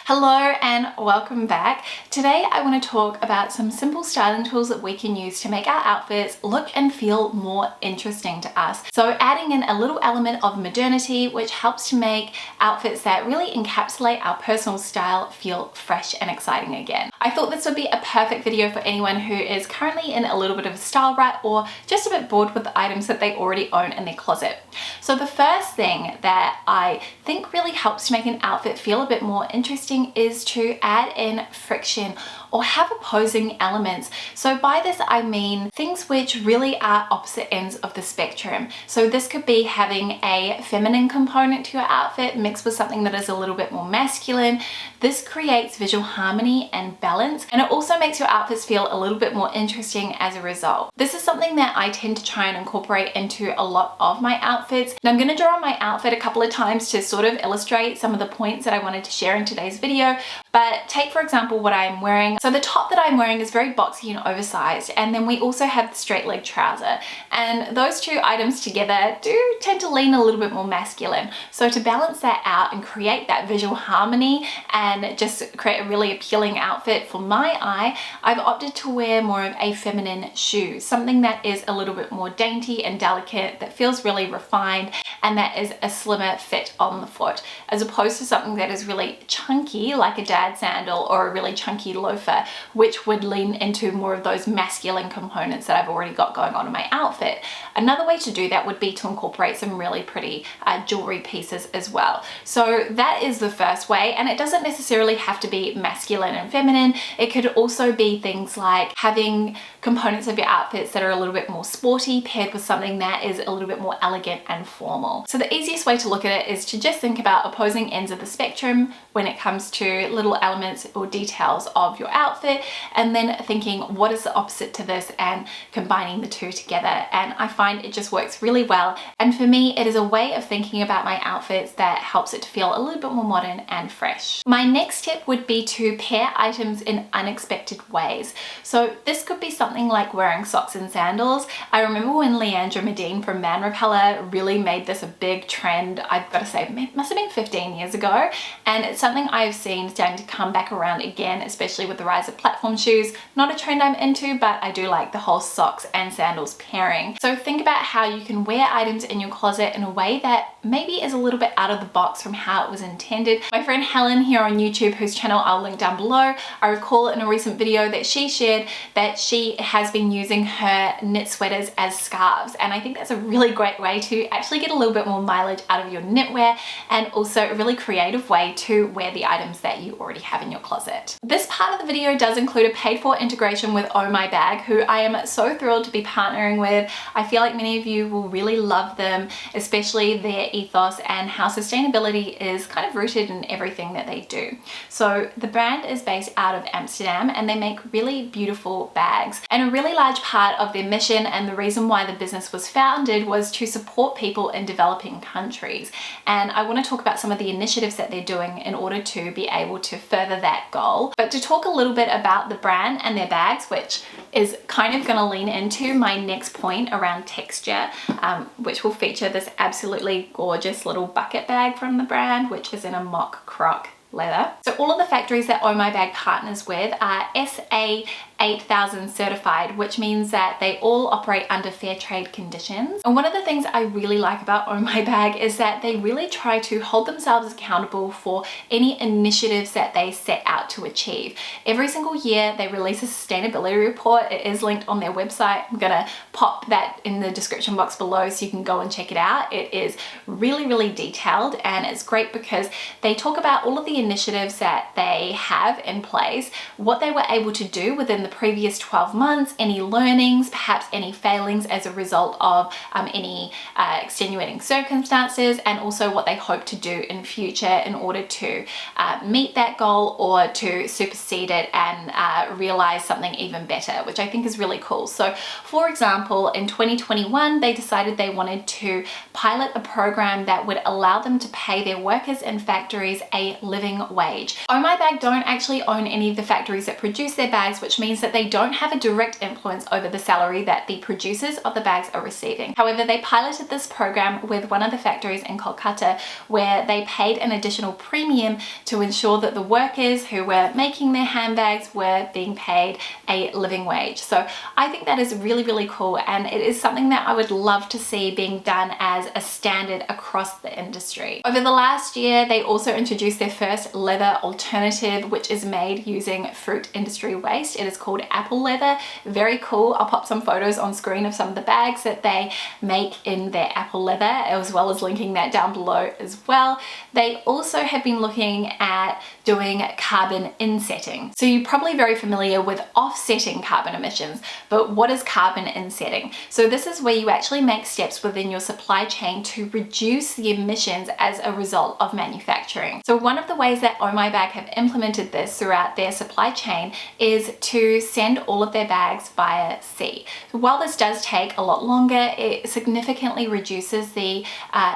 Hello and welcome back. Today I want to talk about some simple styling tools that we can use to make our outfits look and feel more interesting to us. So adding in a little element of modernity, which helps to make outfits that really encapsulate our personal style feel fresh and exciting again. I thought this would be a perfect video for anyone who is currently in a little bit of a style rut or just a bit bored with the items that they already own in their closet. So the first thing that I think really helps to make an outfit feel a bit more interesting is to add in friction or have opposing elements. So by this I mean things which really are opposite ends of the spectrum. So this could be having a feminine component to your outfit mixed with something that is a little bit more masculine. This creates visual harmony and balance, and it also makes your outfits feel a little bit more interesting as a result. This is something that I tend to try and incorporate into a lot of my outfits. And I'm going to draw on my outfit a couple of times to sort of illustrate some of the points that I wanted to share in today's video. But take for example what I'm wearing. So the top that I'm wearing is very boxy and oversized, and then we also have the straight leg trouser, and those two items together do tend to lean a little bit more masculine. So to balance that out and create that visual harmony and just create a really appealing outfit for my eye, I've opted to wear more of a feminine shoe, something that is a little bit more dainty and delicate, that feels really refined, and that is a slimmer fit on the foot, as opposed to something that is really chunky like a dad sandal or a really chunky loafer, which would lean into more of those masculine components that I've already got going on in my outfit. Another way to do that would be to incorporate some really pretty jewelry pieces as well. So that is the first way, and it doesn't necessarily have to be masculine and feminine. It could also be things like having components of your outfits that are a little bit more sporty paired with something that is a little bit more elegant and formal. So the easiest way to look at it is to just think about opposing ends of the spectrum when it comes to little elements or details of your outfit, and then thinking what is the opposite to this and combining the two together. And I find it just works really well, and for me it is a way of thinking about my outfits that helps it to feel a little bit more modern and fresh. My next tip would be to pair items in unexpected ways. So this could be something like wearing socks and sandals. I remember when Leandra Medine from Man Repeller really made this a big trend. I've got to say it must have been 15 years ago, and it's something I've seen starting to come back around again, especially with the rise of platform shoes. Not a trend I'm into, but I do like the whole socks and sandals pairing. So think about how you can wear items in your closet in a way that maybe is a little bit out of the box from how it was intended. My friend Helen here on YouTube, whose channel I'll link down below, I recall in a recent video that she shared that she has been using her knit sweaters as scarves, and I think that's a really great way to actually get a little bit more mileage out of your knitwear, and also a really creative way to wear the items that you already have in your closet. This part of the video does include a paid for integration with Oh My Bag, who I am so thrilled to be partnering with. I feel like many of you will really love them, especially their ethos and how sustainability is kind of rooted in everything that they do. So the brand is based out of Amsterdam, and they make really beautiful bags, and a really large part of their mission and the reason why the business was founded was to support people in developing countries. And I want to talk about some of the initiatives that they're doing in order to be able to further that goal. But to talk a little bit about the brand and their bags, which is kind of going to lean into my next point around texture, which will feature this absolutely gorgeous little bucket bag from the brand, which is in a mock croc leather. So all of the factories that Oh My Bag partners with are SA 8000 certified, which means that they all operate under fair trade conditions. And one of the things I really like about Oh My Bag is that they really try to hold themselves accountable for any initiatives that they set out to achieve. Every single year they release a sustainability report. It is linked on their website. I'm gonna pop that in the description box below so you can go and check it out. It is really, really detailed, and it's great because they talk about all of the initiatives that they have in place, what they were able to do within the previous 12 months, any learnings, perhaps any failings as a result of any extenuating circumstances, and also what they hope to do in future in order to meet that goal or to supersede it and realize something even better, which I think is really cool. So for example, in 2021 they decided they wanted to pilot a program that would allow them to pay their workers in factories a living wage. Oh My Bag don't actually own any of the factories that produce their bags, which means means that they don't have a direct influence over the salary that the producers of the bags are receiving. However, they piloted this program with one of the factories in Kolkata where they paid an additional premium to ensure that the workers who were making their handbags were being paid a living wage. So I think that is really, really cool, and it is something that I would love to see being done as a standard across the industry. Over the last year, they also introduced their first leather alternative, which is made using fruit industry waste. It is called apple leather. Very cool. I'll pop some photos on screen of some of the bags that they make in their apple leather, as well as linking that down below as well. They also have been looking at doing carbon insetting. So you're probably very familiar with offsetting carbon emissions, but what is carbon insetting? So this is where you actually make steps within your supply chain to reduce the emissions as a result of manufacturing. So one of the ways that Oh My Bag have implemented this throughout their supply chain is to send all of their bags via sea. So while this does take a lot longer, it significantly reduces the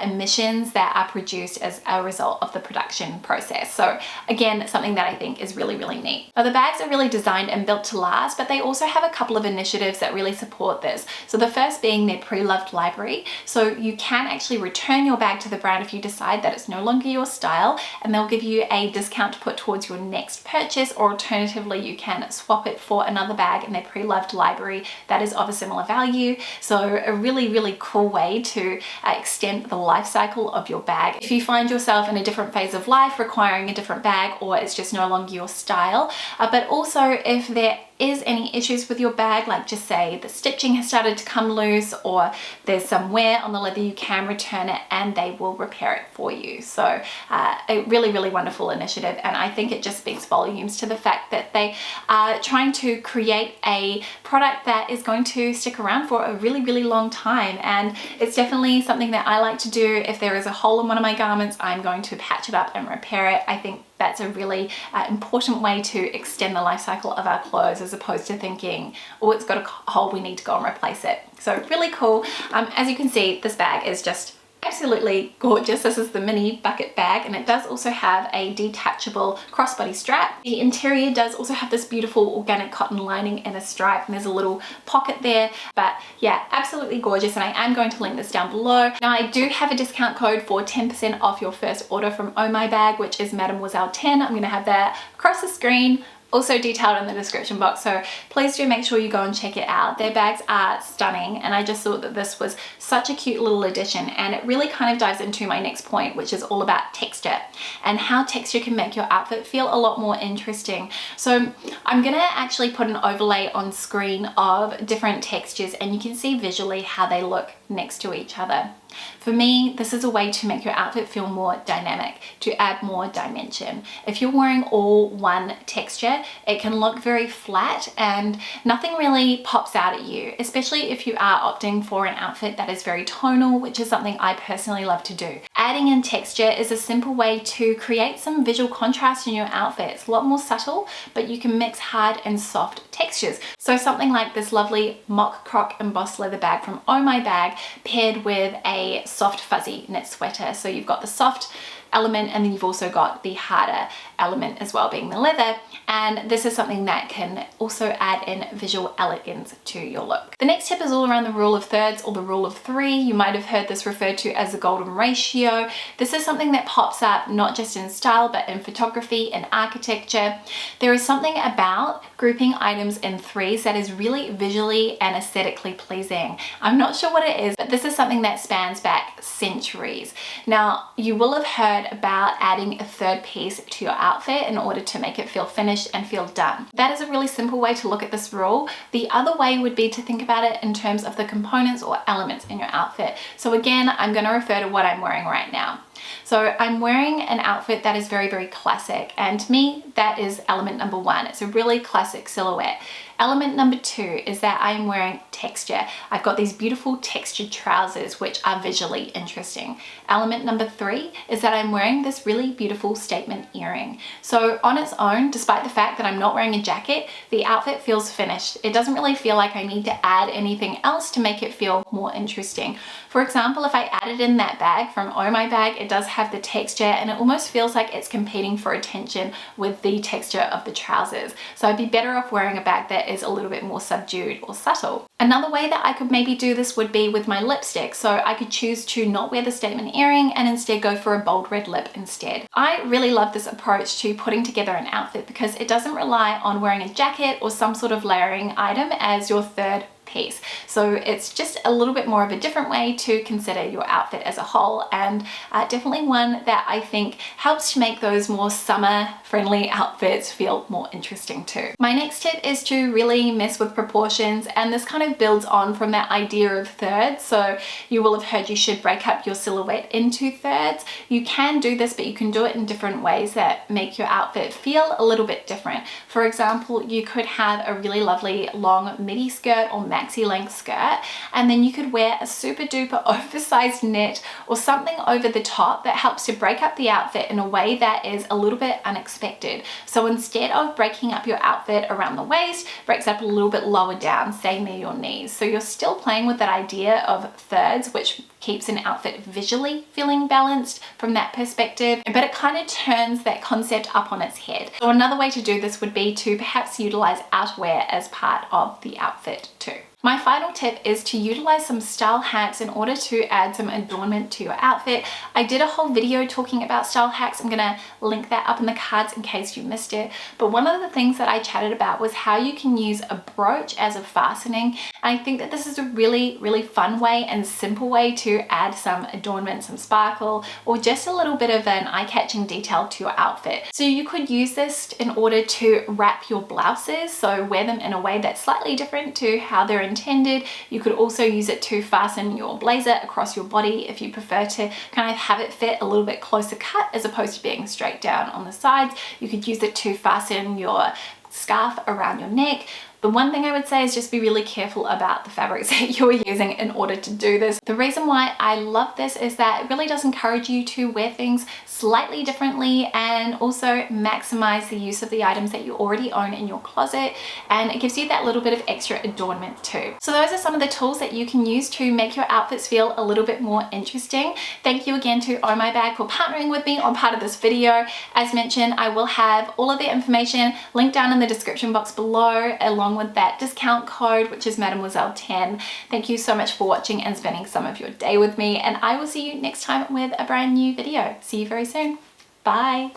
emissions that are produced as a result of the production process. So again, something that I think is really, really neat. Now the bags are really designed and built to last, but they also have a couple of initiatives that really support this. So the first being their pre-loved library. So you can actually return your bag to the brand if you decide that it's no longer your style, and they'll give you a discount to put towards your next purchase, or alternatively you can swap it for another bag in their pre-loved library that is of a similar value. So a really, really cool way to extend the life cycle of your bag. If you find yourself in a different phase of life requiring a different bag, or it's just no longer your style, but also if there is any issues with your bag, like just say the stitching has started to come loose or there's some wear on the leather, you can return it and they will repair it for you. So a really, really wonderful initiative, and I think it just speaks volumes to the fact that they are trying to create a product that is going to stick around for a really, really long time. And it's definitely something that I like to do. If there is a hole in one of my garments, I'm going to patch it up and repair it. I think that's a really important way to extend the life cycle of our clothes, as opposed to thinking, oh, it's got a hole, we need to go and replace it. So really cool. As you can see, this bag is just absolutely gorgeous. This is the mini bucket bag, and it does also have a detachable crossbody strap. The interior does also have this beautiful organic cotton lining and a stripe, and there's a little pocket there. But yeah, absolutely gorgeous, and I am going to link this down below. Now I do have a discount code for 10% off your first order from Oh My Bag, which is Mademoiselle 10. I'm going to have that across the screen, also detailed in the description box, so please do make sure you go and check it out. Their bags are stunning, and I just thought that this was such a cute little addition, and it really kind of dives into my next point, which is all about texture and how texture can make your outfit feel a lot more interesting. So I'm gonna actually put an overlay on screen of different textures, and you can see visually how they look next to each other. For me, this is a way to make your outfit feel more dynamic, to add more dimension. If you're wearing all one texture, it can look very flat and nothing really pops out at you, especially if you are opting for an outfit that is very tonal, which is something I personally love to do. Adding in texture is a simple way to create some visual contrast in your outfit. It's a lot more subtle, but you can mix hard and soft textures. So something like this lovely mock croc embossed leather bag from Oh My Bag paired with a soft fuzzy knit sweater. So you've got the soft element, and then you've also got the harder element as well, being the leather, and this is something that can also add in visual elegance to your look. The next tip is all around the rule of thirds, or the rule of three. You might have heard this referred to as the golden ratio. This is something that pops up not just in style but in photography and architecture. There is something about grouping items in threes that is really visually and aesthetically pleasing. I'm not sure what it is, but this is something that spans back centuries. Now, you will have heard about adding a third piece to your outfit in order to make it feel finished and feel done. That is a really simple way to look at this rule. The other way would be to think about it in terms of the components or elements in your outfit. So again, I'm going to refer to what I'm wearing right now. So I'm wearing an outfit that is very, very classic, and to me that is element number one. It's a really classic silhouette. Element number two is that I'm wearing texture. I've got these beautiful textured trousers which are visually interesting. Element number three is that I'm wearing this really beautiful statement earring. So on its own, despite the fact that I'm not wearing a jacket, the outfit feels finished. It doesn't really feel like I need to add anything else to make it feel more interesting. For example, if I added in that bag from Oh My Bag, it does have the texture, and it almost feels like it's competing for attention with the texture of the trousers. So I'd be better off wearing a bag that is a little bit more subdued or subtle. Another way that I could maybe do this would be with my lipstick. So I could choose to not wear the statement earring and instead go for a bold red lip instead. I really love this approach to putting together an outfit because it doesn't rely on wearing a jacket or some sort of layering item as your third piece. So it's just a little bit more of a different way to consider your outfit as a whole, and definitely one that I think helps to make those more summer friendly outfits feel more interesting too. My next tip is to really mess with proportions, and this kind of builds on from that idea of thirds. So you will have heard you should break up your silhouette into thirds. You can do this, but you can do it in different ways that make your outfit feel a little bit different. For example, you could have a really lovely long midi skirt or maxi length skirt, and then you could wear a super duper oversized knit or something over the top that helps to break up the outfit in a way that is a little bit unexpected. So instead of breaking up your outfit around the waist, breaks up a little bit lower down, staying near your knees. So you're still playing with that idea of thirds, which keeps an outfit visually feeling balanced from that perspective, but it kind of turns that concept up on its head. So another way to do this would be to perhaps utilize outerwear as part of the outfit too. My final tip is to utilize some style hacks in order to add some adornment to your outfit. I did a whole video talking about style hacks. I'm gonna link that up in the cards in case you missed it. But one of the things that I chatted about was how you can use a brooch as a fastening. And I think that this is a really, really fun way and simple way to add some adornment, some sparkle, or just a little bit of an eye-catching detail to your outfit. So you could use this in order to wrap your blouses, so wear them in a way that's slightly different to how they're intended. You could also use it to fasten your blazer across your body if you prefer to kind of have it fit a little bit closer cut as opposed to being straight down on the sides. You could use it to fasten your scarf around your neck. The one thing I would say is just be really careful about the fabrics that you're using in order to do this. The reason why I love this is that it really does encourage you to wear things slightly differently and also maximize the use of the items that you already own in your closet, and it gives you that little bit of extra adornment too. So those are some of the tools that you can use to make your outfits feel a little bit more interesting. Thank you again to Oh My Bag for partnering with me on part of this video. As mentioned, I will have all of the information linked down in the description box below, along with that discount code, which is Mademoiselle10. Thank you so much for watching and spending some of your day with me, and I will see you next time with a brand new video. See you very soon. Bye.